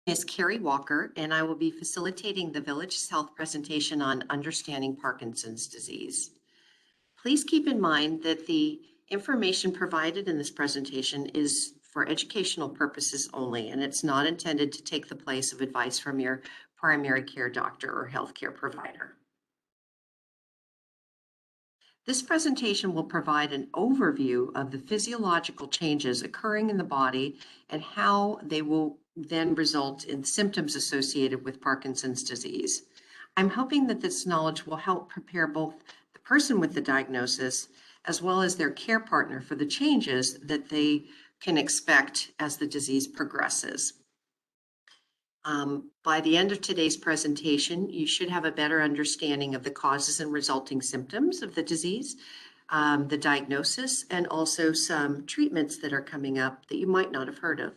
Is Carrie Walker, and I will be facilitating the Village Health presentation on understanding Parkinson's disease. Please keep in mind that the information provided in this presentation is for educational purposes only, and it's not intended to take the place of advice from your primary care doctor or healthcare provider. This presentation will provide an overview of the physiological changes occurring in the body and how they will then result in symptoms associated with Parkinson's disease. I'm hoping that this knowledge will help prepare both the person with the diagnosis as well as their care partner for the changes that they can expect as the disease progresses. By the end of today's presentation, you should have a better understanding of the causes and resulting symptoms of the disease, the diagnosis, and also some treatments that are coming up that you might not have heard of.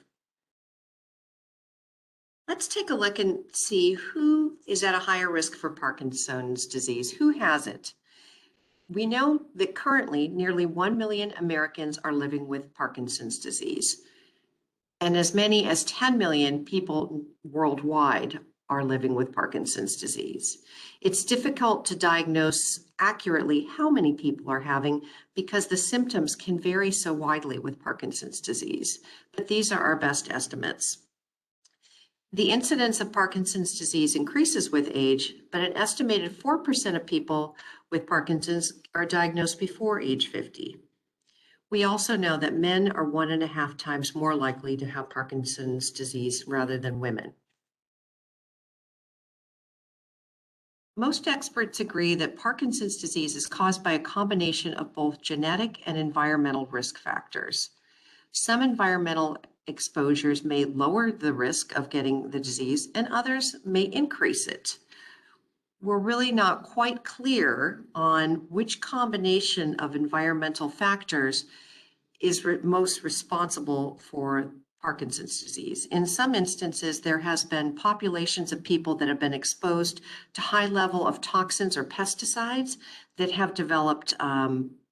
Let's take a look and see who is at a higher risk for Parkinson's disease. Who has it? We know that currently nearly 1 million Americans are living with Parkinson's disease, and as many as 10 million people worldwide are living with Parkinson's disease. It's difficult to diagnose accurately how many people are having because the symptoms can vary so widely with Parkinson's disease, but these are our best estimates. The incidence of Parkinson's disease increases with age, but an estimated 4% of people with Parkinson's are diagnosed before age 50. We also know that men are 1.5 times more likely to have Parkinson's disease rather than women. Most experts agree that Parkinson's disease is caused by a combination of both genetic and environmental risk factors. Some environmental exposures may lower the risk of getting the disease, and others may increase it. We're really not quite clear on which combination of environmental factors is most responsible for Parkinson's disease. In some instances, there has been populations of people that have been exposed to high level of toxins or pesticides that have developed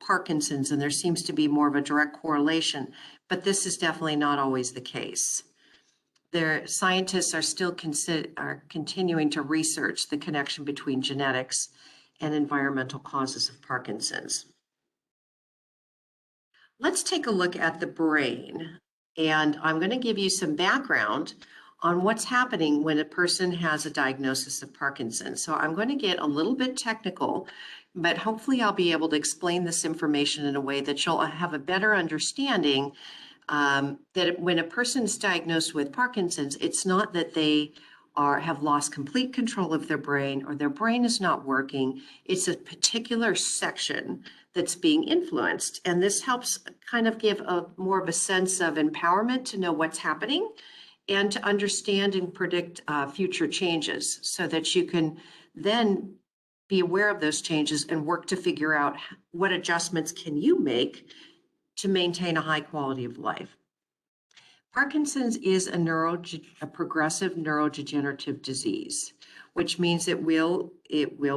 Parkinson's, and there seems to be more of a direct correlation, but this is definitely not always the case. Scientists are still continuing to research the connection between genetics and environmental causes of Parkinson's. Let's take a look at the brain, and I'm going to give you some background on what's happening when a person has a diagnosis of Parkinson's. So I'm going to get a little bit technical, but hopefully I'll be able to explain this information in a way that you'll have a better understanding that when a person's diagnosed with Parkinson's, it's not that they have lost complete control of their brain or their brain is not working. It's a particular section that's being influenced. And this helps kind of give more of a sense of empowerment to know what's happening and to understand and predict future changes so that you can then be aware of those changes and work to figure out what adjustments can you make to maintain a high quality of life. Parkinson's is a progressive neurodegenerative disease, which means it will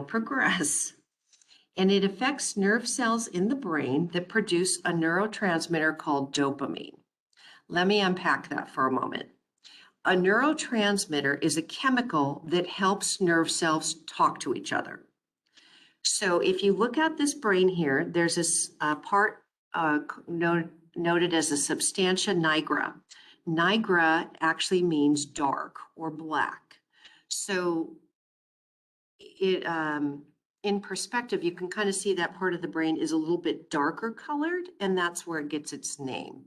progress. And it affects nerve cells in the brain that produce a neurotransmitter called dopamine. Let me unpack that for a moment. A neurotransmitter is a chemical that helps nerve cells talk to each other. So if you look at this brain here, there's this part noted as a substantia nigra. Nigra actually means dark or black. So in perspective, you can kind of see that part of the brain is a little bit darker colored, and that's where it gets its name.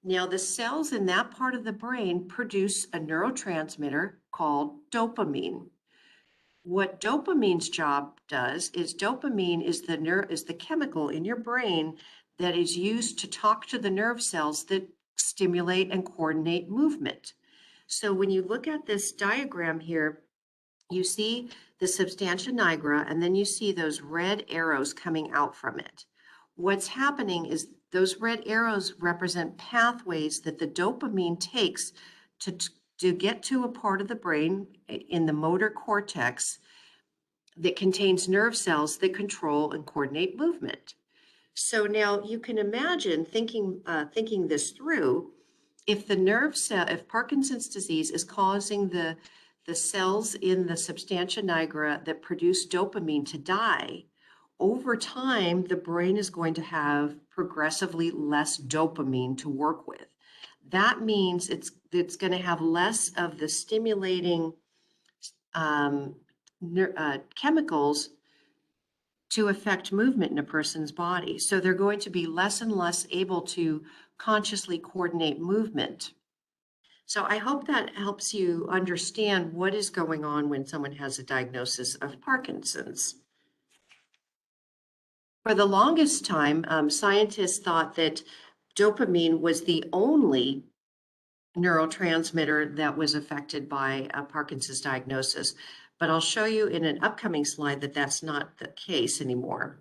Now, the cells in that part of the brain produce a neurotransmitter called dopamine. What dopamine's job does is dopamine is the chemical in your brain that is used to talk to the nerve cells that stimulate and coordinate movement. So when you look at this diagram here, you see the substantia nigra, and then you see those red arrows coming out from it. What's happening is those red arrows represent pathways that the dopamine takes to get to a part of the brain in the motor cortex that contains nerve cells that control and coordinate movement. So now you can imagine thinking this through. if the nerve cell, if Parkinson's disease is causing the cells in the substantia nigra that produce dopamine to die, over time, the brain is going to have progressively less dopamine to work with. That means it's going to have less of the stimulating chemicals to affect movement in a person's body. So they're going to be less and less able to consciously coordinate movement. So I hope that helps you understand what is going on when someone has a diagnosis of Parkinson's. For the longest time, scientists thought that dopamine was the only neurotransmitter that was affected by a Parkinson's diagnosis. But I'll show you in an upcoming slide that that's not the case anymore.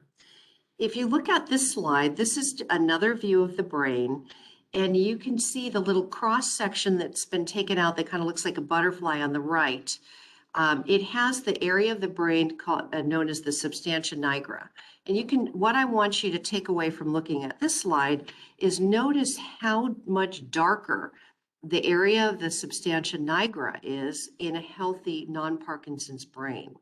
If you look at this slide, this is another view of the brain, and you can see the little cross section that's been taken out that kind of looks like a butterfly on the right. It has the area of the brain called, known as the substantia nigra. And what I want you to take away from looking at this slide is notice how much darker the area of the substantia nigra is in a healthy non-Parkinson's brain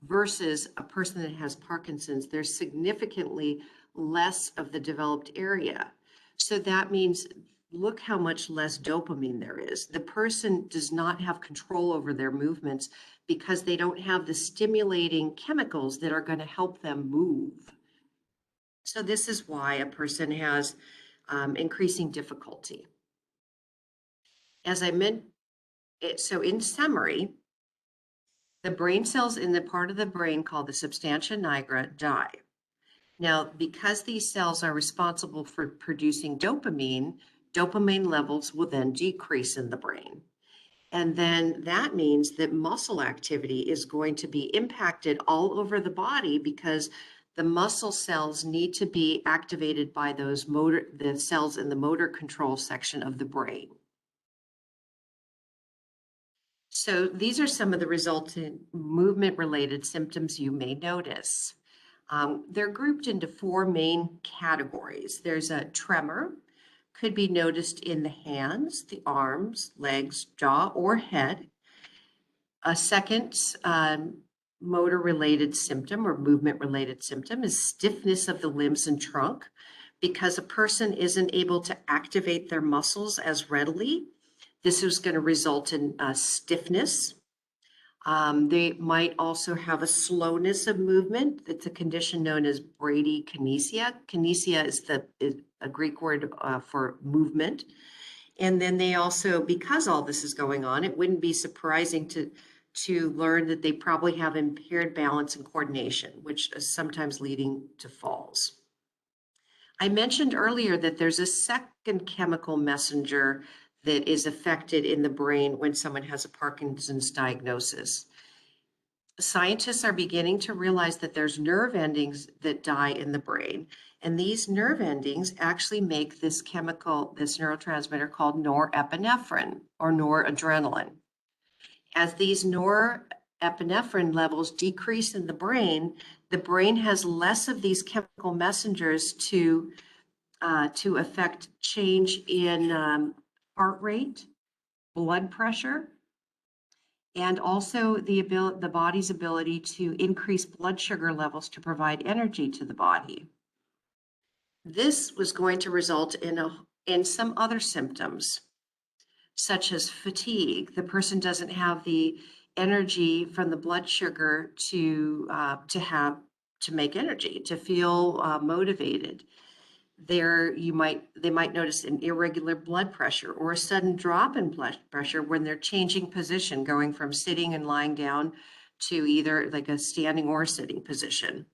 versus a person that has Parkinson's. There's significantly less of the developed area. So that means look how much less dopamine there is. The person does not have control over their movements because they don't have the stimulating chemicals that are going to help them move. So this is why a person has increasing difficulty. As I meant, so in summary, the brain cells in the part of the brain called the substantia nigra die. Now, because these cells are responsible for producing dopamine, dopamine levels will then decrease in the brain. And then that means that muscle activity is going to be impacted all over the body because the muscle cells need to be activated by the cells in the motor control section of the brain. So these are some of the resultant movement-related symptoms you may notice. They're grouped into four main categories. There's a tremor, could be noticed in the hands, the arms, legs, jaw, or head. A second motor-related symptom or movement-related symptom is stiffness of the limbs and trunk because a person isn't able to activate their muscles as readily. This is going to result in stiffness. They might also have a slowness of movement. It's a condition known as bradykinesia. Kinesia is a Greek word for movement. And then they also, because all this is going on, it wouldn't be surprising to learn that they probably have impaired balance and coordination, which is sometimes leading to falls. I mentioned earlier that there's a second chemical messenger that is affected in the brain when someone has a Parkinson's diagnosis. Scientists are beginning to realize that there's nerve endings that die in the brain, and these nerve endings actually make this chemical, this neurotransmitter called norepinephrine or noradrenaline. As these norepinephrine levels decrease in the brain has less of these chemical messengers to affect change in heart rate, blood pressure, and also the body's ability to increase blood sugar levels to provide energy to the body. This was going to result in some other symptoms, such as fatigue. The person doesn't have the energy from the blood sugar to make energy, to feel motivated. They might notice an irregular blood pressure or a sudden drop in blood pressure when they're changing position, going from sitting and lying down to either like a standing or sitting position.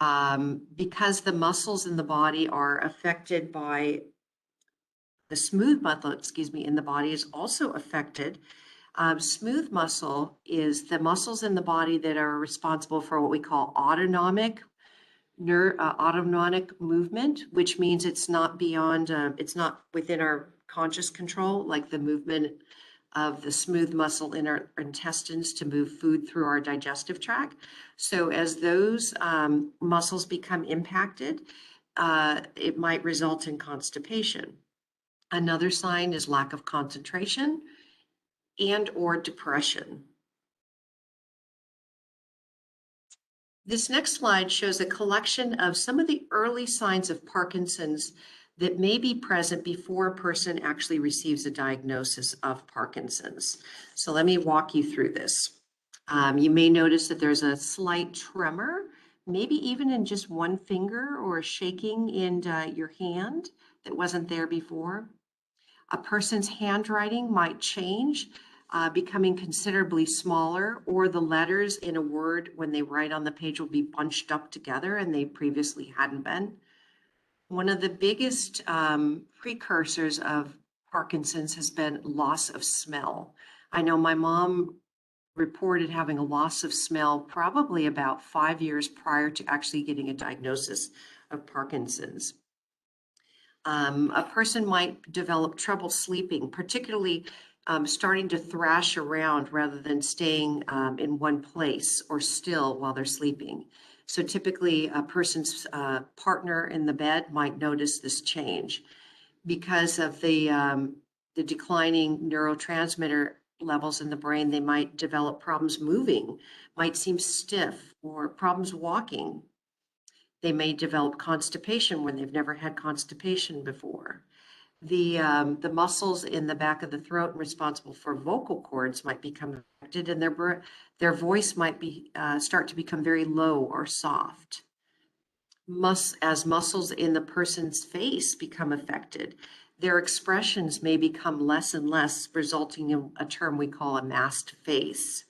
Because the muscles in the body are affected by the smooth muscle, in the body is also affected. Smooth muscle is the muscles in the body that are responsible for what we call autonomic movement, which means it's not beyond, it's not within our conscious control, like the movement of the smooth muscle in our intestines to move food through our digestive tract. So as those muscles become impacted, it might result in constipation. Another sign is lack of concentration and or depression. This next slide shows a collection of some of the early signs of Parkinson's that may be present before a person actually receives a diagnosis of Parkinson's. So let me walk you through this. You may notice that there's a slight tremor, maybe even in just one finger, or a shaking in your hand that wasn't there before. A person's handwriting might change, becoming considerably smaller, or the letters in a word when they write on the page will be bunched up together and they previously hadn't been. One of the biggest precursors of Parkinson's has been loss of smell. I know my mom reported having a loss of smell probably about 5 years prior to actually getting a diagnosis of Parkinson's. A person might develop trouble sleeping, particularly starting to thrash around rather than staying in one place or still while they're sleeping. So typically a person's partner in the bed might notice this change because of the declining neurotransmitter levels in the brain. They might develop problems moving, might seem stiff, or problems walking. They may develop constipation when they've never had constipation before. The muscles in the back of the throat responsible for vocal cords might become affected, and their voice might start to become very low or soft. As muscles in the person's face become affected, their expressions may become less and less, resulting in a term we call a masked face.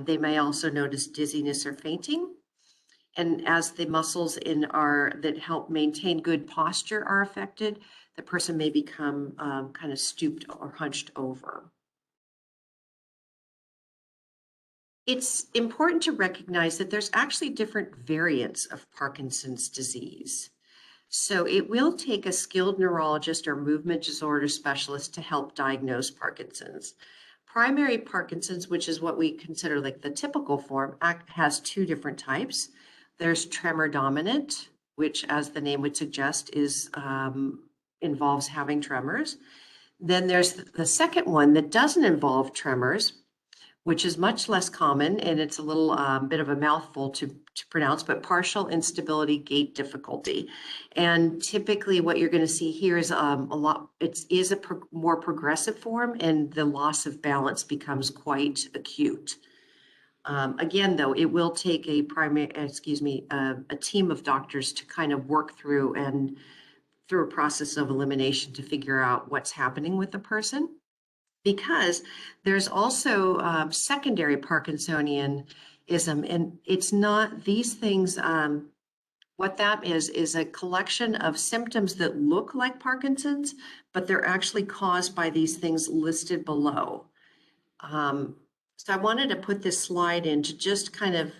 They may also notice dizziness or fainting. And as the muscles that help maintain good posture are affected, the person may become kind of stooped or hunched over. It's important to recognize that there's actually different variants of Parkinson's disease. So it will take a skilled neurologist or movement disorder specialist to help diagnose Parkinson's. Primary Parkinson's, which is what we consider like the typical form, has two different types. There's tremor dominant, which, as the name would suggest, involves having tremors. Then there's the second one that doesn't involve tremors, which is much less common, and it's a little bit of a mouthful to pronounce, but partial instability gait difficulty. And typically what you're going to see here is more progressive form, and the loss of balance becomes quite acute. Again, though, it will take a team of doctors to kind of work through a process of elimination to figure out what's happening with the person. Because there's also secondary Parkinsonianism, and it's not these things. What that is a collection of symptoms that look like Parkinson's, but they're actually caused by these things listed below. So I wanted to put this slide in to just kind of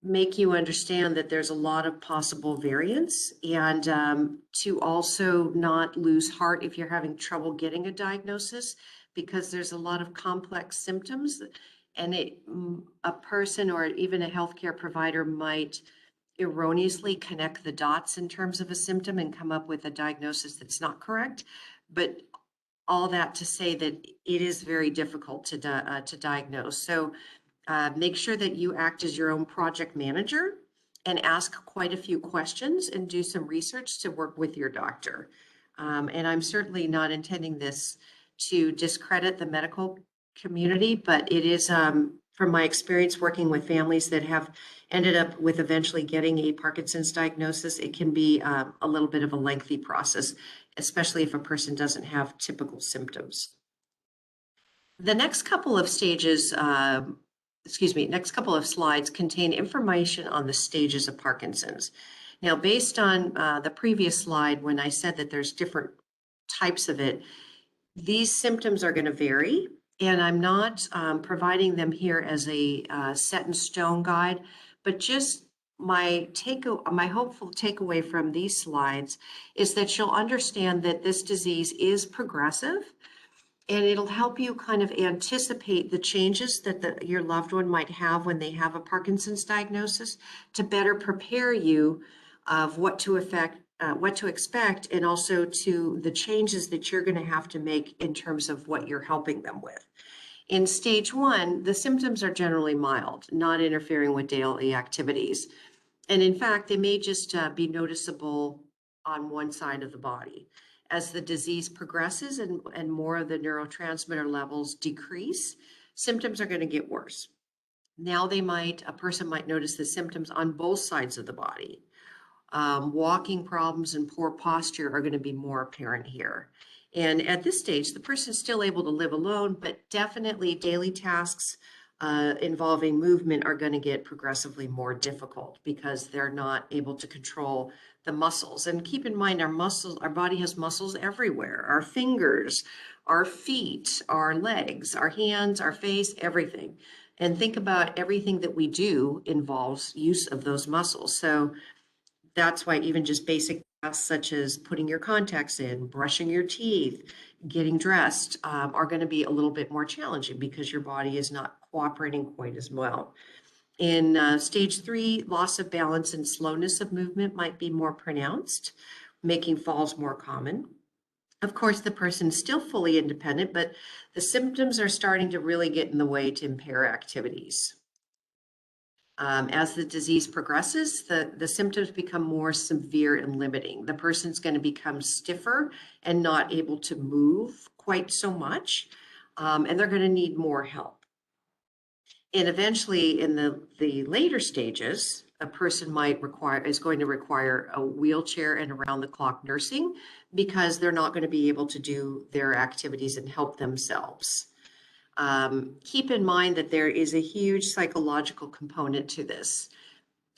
make you understand that there's a lot of possible variants, and to also not lose heart if you're having trouble getting a diagnosis, because there's a lot of complex symptoms, and a person or even a healthcare provider might erroneously connect the dots in terms of a symptom and come up with a diagnosis that's not correct. But all that to say that it is very difficult to diagnose. So make sure that you act as your own project manager and ask quite a few questions and do some research to work with your doctor. And I'm certainly not intending this to discredit the medical community, but it is, from my experience working with families that have ended up with eventually getting a Parkinson's diagnosis, it can be a little bit of a lengthy process, especially if a person doesn't have typical symptoms. The next couple of next couple of slides contain information on the stages of Parkinson's. Now, based on the previous slide, when I said that there's different types of it, these symptoms are going to vary, and I'm not providing them here as a set in stone guide, but just my hopeful takeaway from these slides is that you'll understand that this disease is progressive, and it'll help you kind of anticipate the changes that your loved one might have when they have a Parkinson's diagnosis, to better prepare you of what to what to expect, and also to the changes that you're going to have to make in terms of what you're helping them with. In stage 1, the symptoms are generally mild, not interfering with daily activities. And in fact, they may just be noticeable on one side of the body. As the disease progresses and more of the neurotransmitter levels decrease, symptoms are going to get worse. Now a person might notice the symptoms on both sides of the body. Walking problems and poor posture are going to be more apparent here. And at this stage, the person is still able to live alone, but definitely daily tasks involving movement are going to get progressively more difficult because they're not able to control the muscles. And keep in mind, our body has muscles everywhere: our fingers, our feet, our legs, our hands, our face, everything. And think about everything that we do involves use of those muscles. So that's why even just basic tasks such as putting your contacts in, brushing your teeth, getting dressed are going to be a little bit more challenging because your body is not cooperating quite as well. In stage 3, loss of balance and slowness of movement might be more pronounced, making falls more common. Of course, the person is still fully independent, but the symptoms are starting to really get in the way to impair activities. As the disease progresses, the symptoms become more severe and limiting. The person's going to become stiffer and not able to move quite so much, and they're going to need more help. And eventually, in the later stages, a person is going to require a wheelchair and around-the-clock nursing because they're not going to be able to do their activities and help themselves. Keep in mind that there is a huge psychological component to this.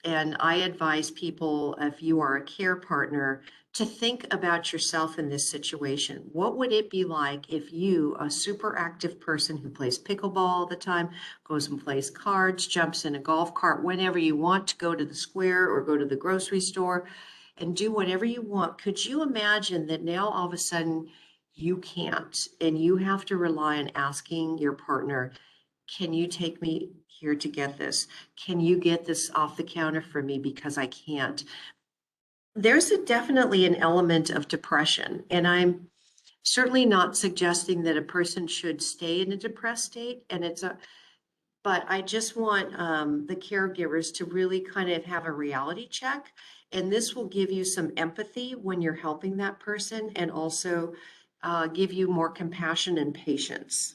And I advise people, if you are a care partner, to think about yourself in this situation. What would it be like if you, a super active person who plays pickleball all the time, goes and plays cards, jumps in a golf cart whenever you want to go to the square or go to the grocery store and do whatever you want? Could you imagine that now all of a sudden you can't, and you have to rely on asking your partner, can you take me here to get this? Can you get this off the counter for me because I can't? There's definitely an element of depression, and I'm certainly not suggesting that a person should stay in a depressed state, but I just want the caregivers to really kind of have a reality check, and this will give you some empathy when you're helping that person, and also give you more compassion and patience.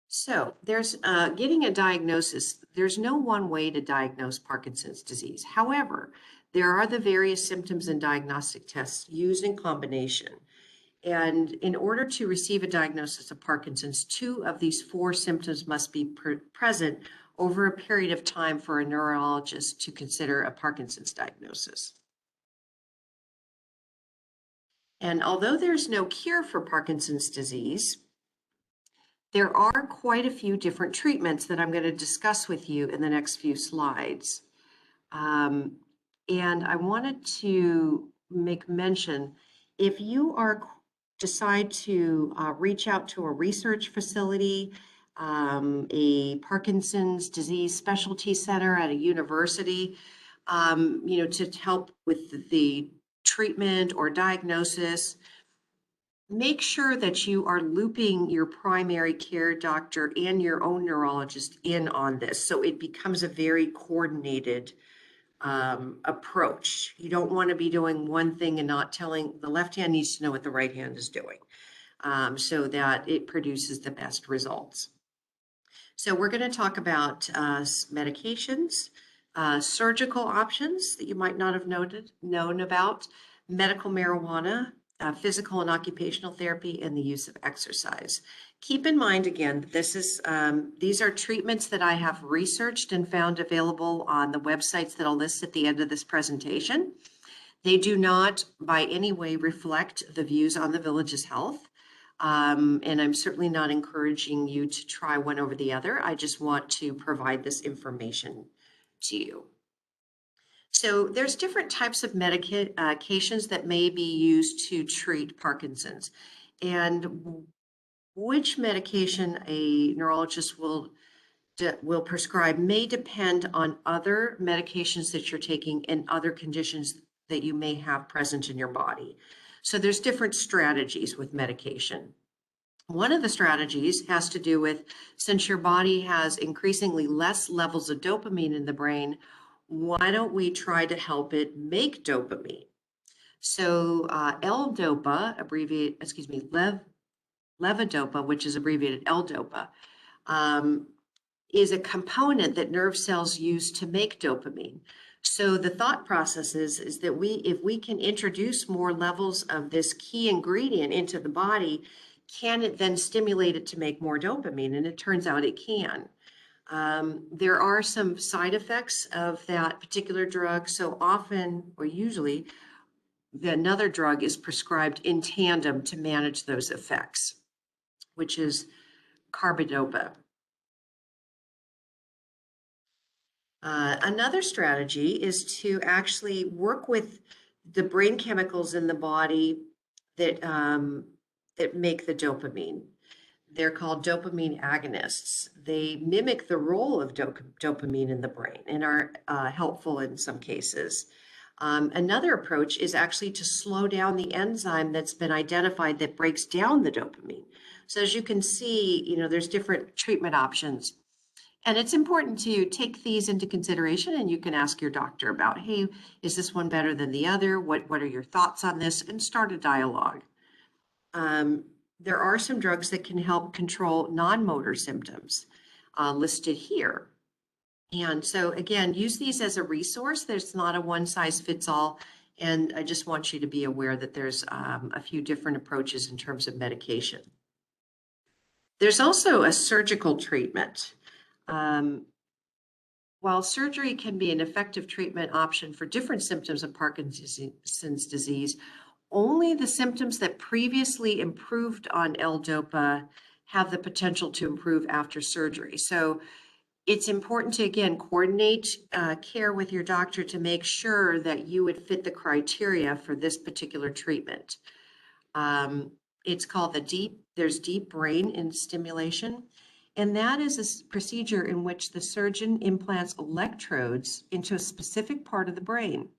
So there's getting a diagnosis. There's no one way to diagnose Parkinson's disease. However, there are the various symptoms and diagnostic tests used in combination. And in order to receive a diagnosis of Parkinson's, 2 of these 4 symptoms must be present over a period of time for a neurologist to consider a Parkinson's diagnosis. And although there's no cure for Parkinson's disease, there are quite a few different treatments that I'm going to discuss with you in the next few slides. And I wanted to make mention, if you decide to reach out to a research facility, a Parkinson's disease specialty center at a university, to help with the treatment or diagnosis, make sure that you are looping your primary care doctor and your own neurologist in on this, so it becomes a very coordinated approach. You don't want to be doing one thing and not telling. The left hand needs to know what the right hand is doing, so that it produces the best results. So we're going to talk about medications, surgical options that you might not have known about, medical marijuana, physical and occupational therapy, and the use of exercise. Keep in mind, again, that these are treatments that I have researched and found available on the websites that I'll list at the end of this presentation. They do not by any way reflect the views on the Village's health. And I'm certainly not encouraging you to try one over the other. I just want to provide this information to you. So there's different types of medications that may be used to treat Parkinson's. And which medication a neurologist will prescribe may depend on other medications that you're taking and other conditions that you may have present in your body. So there's different strategies with medication. One of the strategies has to do with, since your body has increasingly less levels of dopamine in the brain, why don't we try to help it make dopamine? So L-DOPA, levodopa, which is abbreviated L-DOPA, um, is a component that nerve cells use to make dopamine. So the thought process is that if we can introduce more levels of this key ingredient into the body, can it then stimulate it to make more dopamine? And it turns out it can. There are some side effects of that particular drug. So often, or usually, another drug is prescribed in tandem to manage those effects, which is carbidopa. Another strategy is to actually work with the brain chemicals in the body that that make the dopamine. They're called dopamine agonists. They mimic the role of dopamine in the brain and are helpful in some cases. Another approach is actually to slow down the enzyme that's been identified that breaks down the dopamine. So as you can see, there's different treatment options. And it's important to take these into consideration, and you can ask your doctor about, hey, is this one better than the other? What are your thoughts on this? And start a dialogue. There are some drugs that can help control non-motor symptoms listed here. And so again, use these as a resource. There's not a one size fits all. And I just want you to be aware that there's a few different approaches in terms of medication. There's also a surgical treatment. While surgery can be an effective treatment option for different symptoms of Parkinson's disease, only the symptoms that previously improved on L-DOPA have the potential to improve after surgery. So it's important to, again, coordinate care with your doctor to make sure that you would fit the criteria for this particular treatment. It's called there's deep brain stimulation. And that is a procedure in which the surgeon implants electrodes into a specific part of the brain.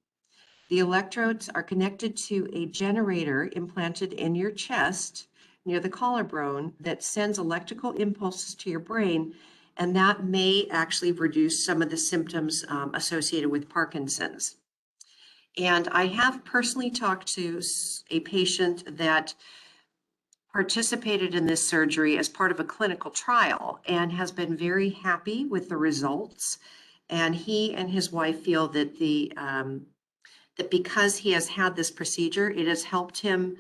The electrodes are connected to a generator implanted in your chest near the collarbone that sends electrical impulses to your brain, and that may actually reduce some of the symptoms associated with Parkinson's. And I have personally talked to a patient that participated in this surgery as part of a clinical trial and has been very happy with the results. And he and his wife feel that that because he has had this procedure, it has helped him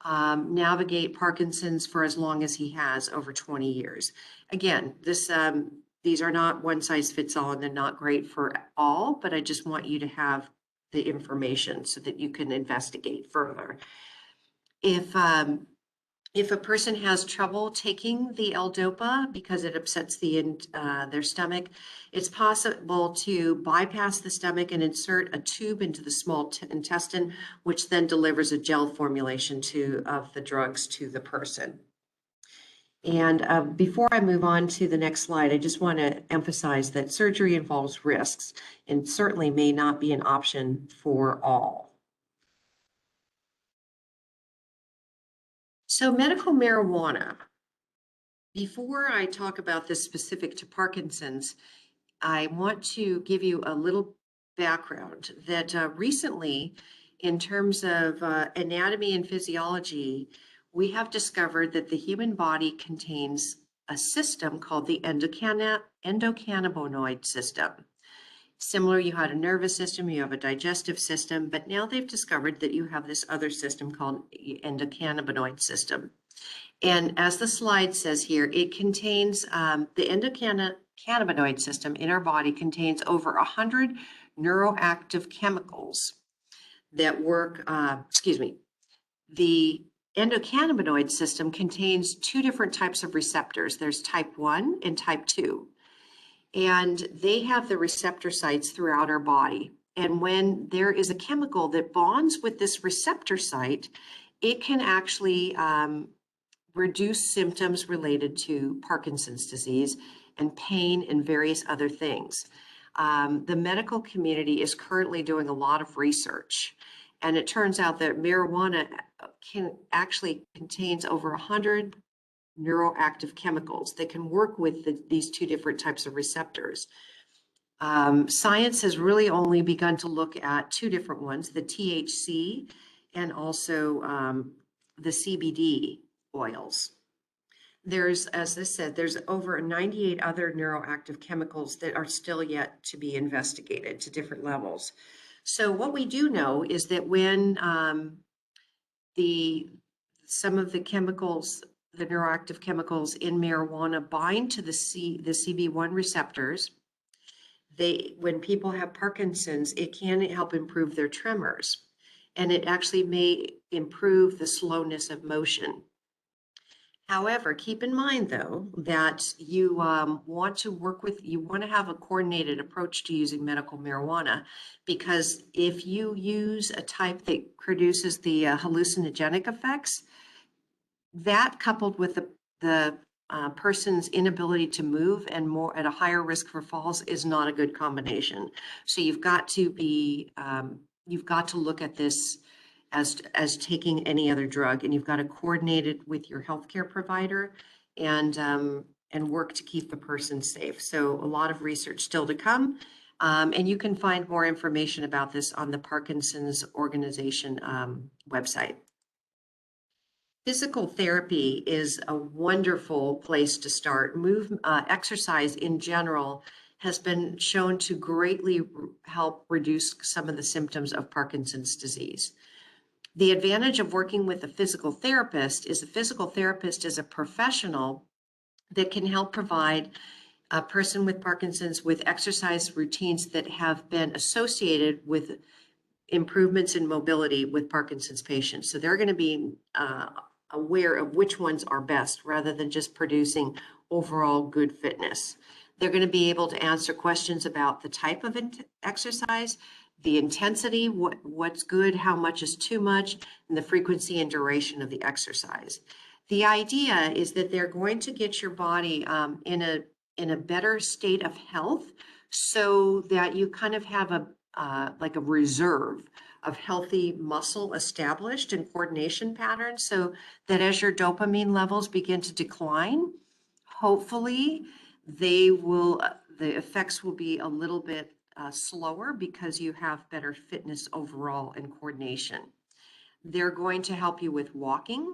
navigate Parkinson's for as long as he has, over 20 years. Again, these are not one size fits all, and they're not great for all, but I just want you to have the information so that you can investigate further. If a person has trouble taking the L-DOPA because it upsets their stomach, it's possible to bypass the stomach and insert a tube into the small intestine, which then delivers a gel formulation of the drugs to the person. And before I move on to the next slide, I just want to emphasize that surgery involves risks and certainly may not be an option for all. So medical marijuana. Before I talk about this specific to Parkinson's, I want to give you a little background that recently, in terms of anatomy and physiology, we have discovered that the human body contains a system called the endocannabinoid system. Similar, you had a nervous system, you have a digestive system, but now they've discovered that you have this other system called endocannabinoid system. And as the slide says here, it contains the endocannabinoid system in our body contains over 100 neuroactive chemicals that work, the endocannabinoid system contains two different types of receptors. There's type 1 and type 2. And they have the receptor sites throughout our body. And when there is a chemical that bonds with this receptor site, it can actually reduce symptoms related to Parkinson's disease and pain and various other things. the medical community is currently doing a lot of research. And it turns out that marijuana actually contains over 100 neuroactive chemicals that can work with these two different types of receptors. Science has really only begun to look at two different ones, the THC and also the CBD oils. There's, as I said, there's over 98 other neuroactive chemicals that are still yet to be investigated to different levels. So what we do know is that when some of the chemicals, the neuroactive chemicals in marijuana bind to the CB1 receptors, when people have Parkinson's, it can help improve their tremors, and it actually may improve the slowness of motion. However, keep in mind though, that you want to have a coordinated approach to using medical marijuana, because if you use a type that produces the hallucinogenic effects, that coupled with the person's inability to move and more at a higher risk for falls is not a good combination. So you've got to look at this as taking any other drug, and you've got to coordinate it with your healthcare provider and work to keep the person safe. So a lot of research still to come, and you can find more information about this on the Parkinson's organization website. Physical therapy is a wonderful place to start. Exercise in general has been shown to greatly help reduce some of the symptoms of Parkinson's disease. The advantage of working with a physical therapist is a professional that can help provide a person with Parkinson's with exercise routines that have been associated with improvements in mobility with Parkinson's patients. So they're going to be aware of which ones are best rather than just producing overall good fitness. They're going to be able to answer questions about the type of exercise, the intensity, what's good, how much is too much, and the frequency and duration of the exercise. The idea is that they're going to get your body in a better state of health, so that you kind of have like a reserve of healthy muscle established and coordination patterns, so that as your dopamine levels begin to decline, hopefully the effects will be a little bit slower because you have better fitness overall and coordination. They're going to help you with walking,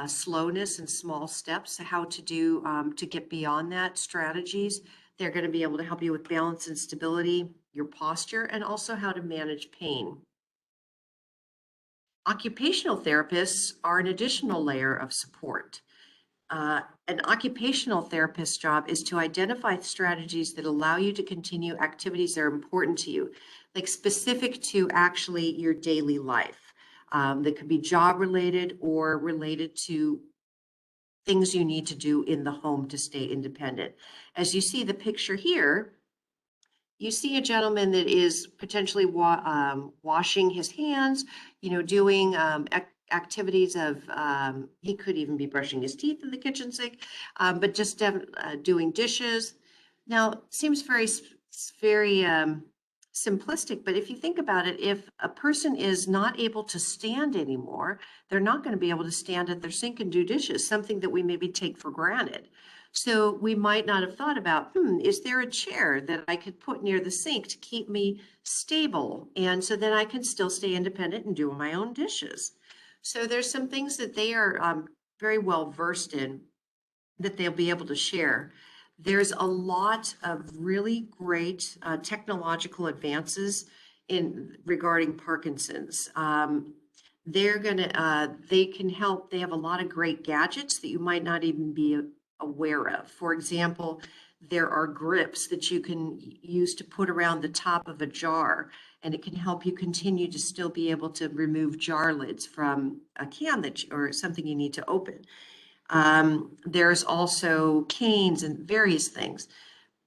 slowness and small steps, how to do to get beyond that, strategies. They're going to be able to help you with balance and stability, your posture, and also how to manage pain. Occupational therapists are an additional layer of support. An occupational therapist's job is to identify strategies that allow you to continue activities that are important to you, like specific to actually your daily life. That could be job related or related to things you need to do in the home to stay independent. As you see the picture here, you see a gentleman that is potentially washing his hands, doing activities of, he could even be brushing his teeth in the kitchen sink, but just doing dishes. Now, seems very simplistic, but if you think about it, if a person is not able to stand anymore, they're not going to be able to stand at their sink and do dishes, something that we maybe take for granted. So we might not have thought about, is there a chair that I could put near the sink to keep me stable, and so then I can still stay independent and do my own dishes? So there's some things that they are very well versed in that they'll be able to share. There's a lot of really great technological advances regarding Parkinson's. They can help. They have a lot of great gadgets that you might not even be aware of. For example, there are grips that you can use to put around the top of a jar, and it can help you continue to still be able to remove jar lids from a can or something you need to open. There's also canes and various things.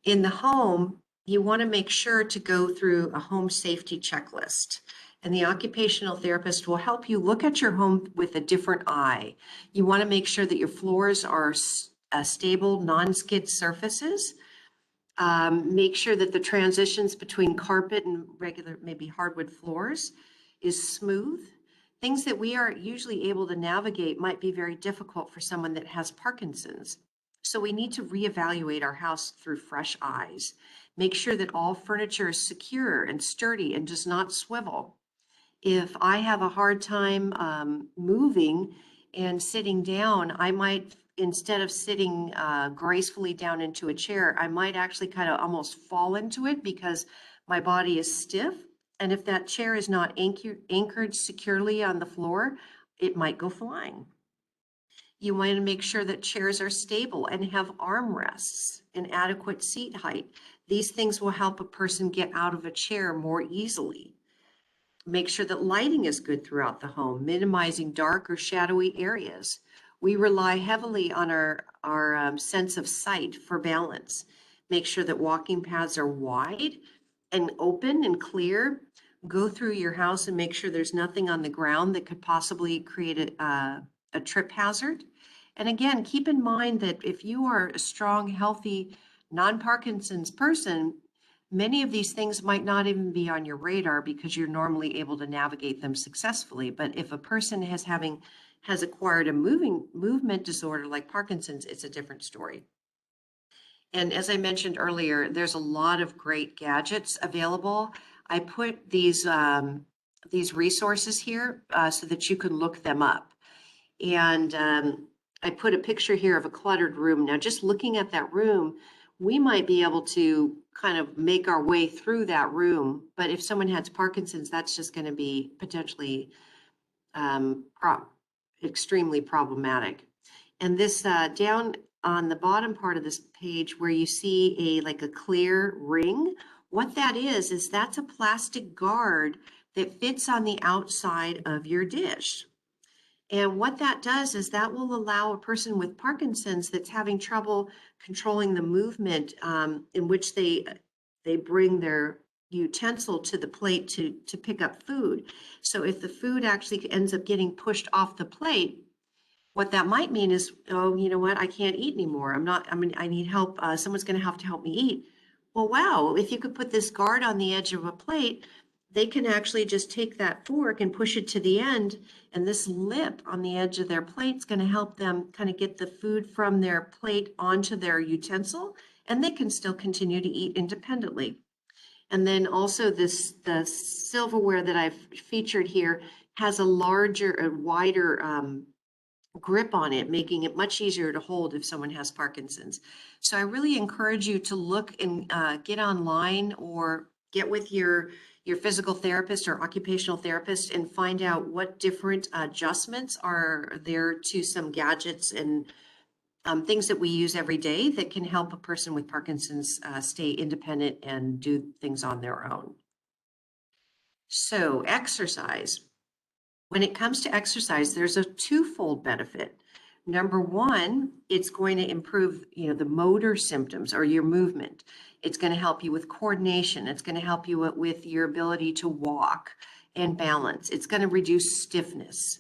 In the home, you want to make sure to go through a home safety checklist, and the occupational therapist will help you look at your home with a different eye. You want to make sure that your floors are stable, non-skid surfaces. Make sure that the transitions between carpet and regular, maybe hardwood floors is smooth. Things that we are usually able to navigate might be very difficult for someone that has Parkinson's. So we need to reevaluate our house through fresh eyes. Make sure that all furniture is secure and sturdy and does not swivel. If I have a hard time moving and sitting down, I might, instead of sitting gracefully down into a chair, I might actually kind of almost fall into it because my body is stiff. And if that chair is not anchored securely on the floor, it might go flying. You want to make sure that chairs are stable and have armrests and adequate seat height. These things will help a person get out of a chair more easily. Make sure that lighting is good throughout the home, minimizing dark or shadowy areas. We rely heavily on our sense of sight for balance. Make sure that walking paths are wide and open and clear. Go through your house and make sure there's nothing on the ground that could possibly create a trip hazard. And again, keep in mind that if you are a strong, healthy, non-Parkinson's person, many of these things might not even be on your radar because you're normally able to navigate them successfully. But if a person has acquired a movement disorder like Parkinson's, it's a different story. And as I mentioned earlier, there's a lot of great gadgets available. I put these resources here so that you can look them up. And I put a picture here of a cluttered room. Now, just looking at that room, we might be able to kind of make our way through that room. But if someone has Parkinson's, that's just going to be potentially extremely problematic. And this down on the bottom part of this page where you see like a clear ring, what that is that's a plastic guard that fits on the outside of your dish. And what that does is that will allow a person with Parkinson's that's having trouble controlling the movement in which they bring their utensil to the plate to pick up food. So if the food actually ends up getting pushed off the plate, what that might mean is, oh, you know what, I can't eat anymore. I need help. Someone's going to have to help me eat. Well, wow, if you could put this guard on the edge of a plate, they can actually just take that fork and push it to the end. And this lip on the edge of their plate is going to help them kind of get the food from their plate onto their utensil, and they can still continue to eat independently. And then also the silverware that I've featured here has a wider grip on it, making it much easier to hold if someone has Parkinson's. So I really encourage you to look and get online or get with your physical therapist or occupational therapist and find out what different adjustments are there to some gadgets and things that we use every day that can help a person with Parkinson's stay independent and do things on their own. So exercise. When it comes to exercise, there's a twofold benefit. Number one, it's going to improve, the motor symptoms or your movement. It's going to help you with coordination. It's going to help you with your ability to walk and balance. It's going to reduce stiffness.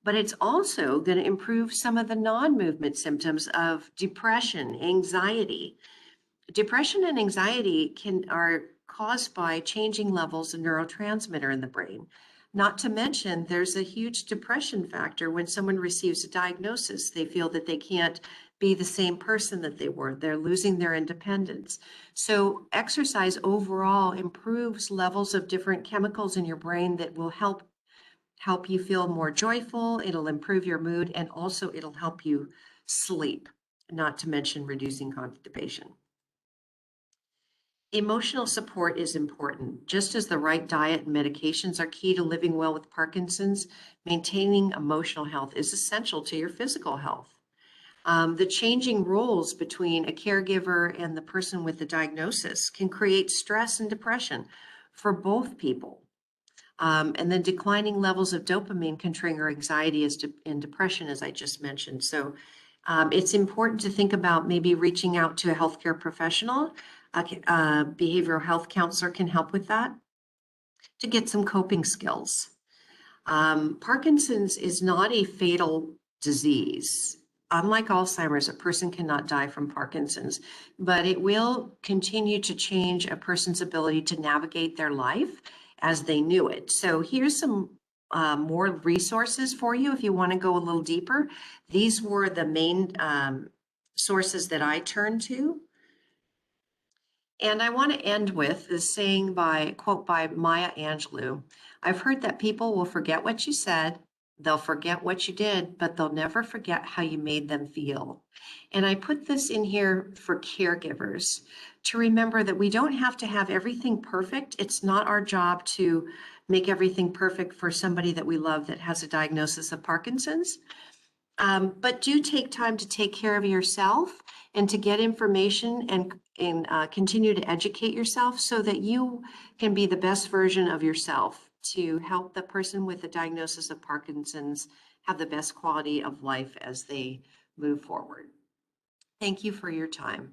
But it's also going to improve some of the non-movement symptoms of depression, anxiety. Depression and anxiety are caused by changing levels of neurotransmitter in the brain. Not to mention, there's a huge depression factor when someone receives a diagnosis. They feel that they can't be the same person that they were. They're losing their independence. So exercise overall improves levels of different chemicals in your brain that will help you feel more joyful. It'll improve your mood, and also it'll help you sleep, not to mention reducing constipation. Emotional support is important. Just as the right diet and medications are key to living well with Parkinson's, maintaining emotional health is essential to your physical health. The changing roles between a caregiver and the person with the diagnosis can create stress and depression for both people. And then declining levels of dopamine can trigger anxiety and depression, as I just mentioned. So it's important to think about maybe reaching out to a healthcare professional. A behavioral health counselor can help with that to get some coping skills. Parkinson's is not a fatal disease. unlike Alzheimer's, a person cannot die from Parkinson's, but it will continue to change a person's ability to navigate their life as they knew it. So here's some more resources for you if you want to go a little deeper. These were the main sources that I turned to. And I want to end with this saying quote by Maya Angelou. I've heard that people will forget what you said, they'll forget what you did, but they'll never forget how you made them feel. And I put this in here for caregivers to remember that we don't have to have everything perfect. It's not our job to make everything perfect for somebody that we love that has a diagnosis of Parkinson's. But do take time to take care of yourself and to get information and continue to educate yourself so that you can be the best version of yourself to help the person with the diagnosis of Parkinson's have the best quality of life as they move forward. Thank you for your time.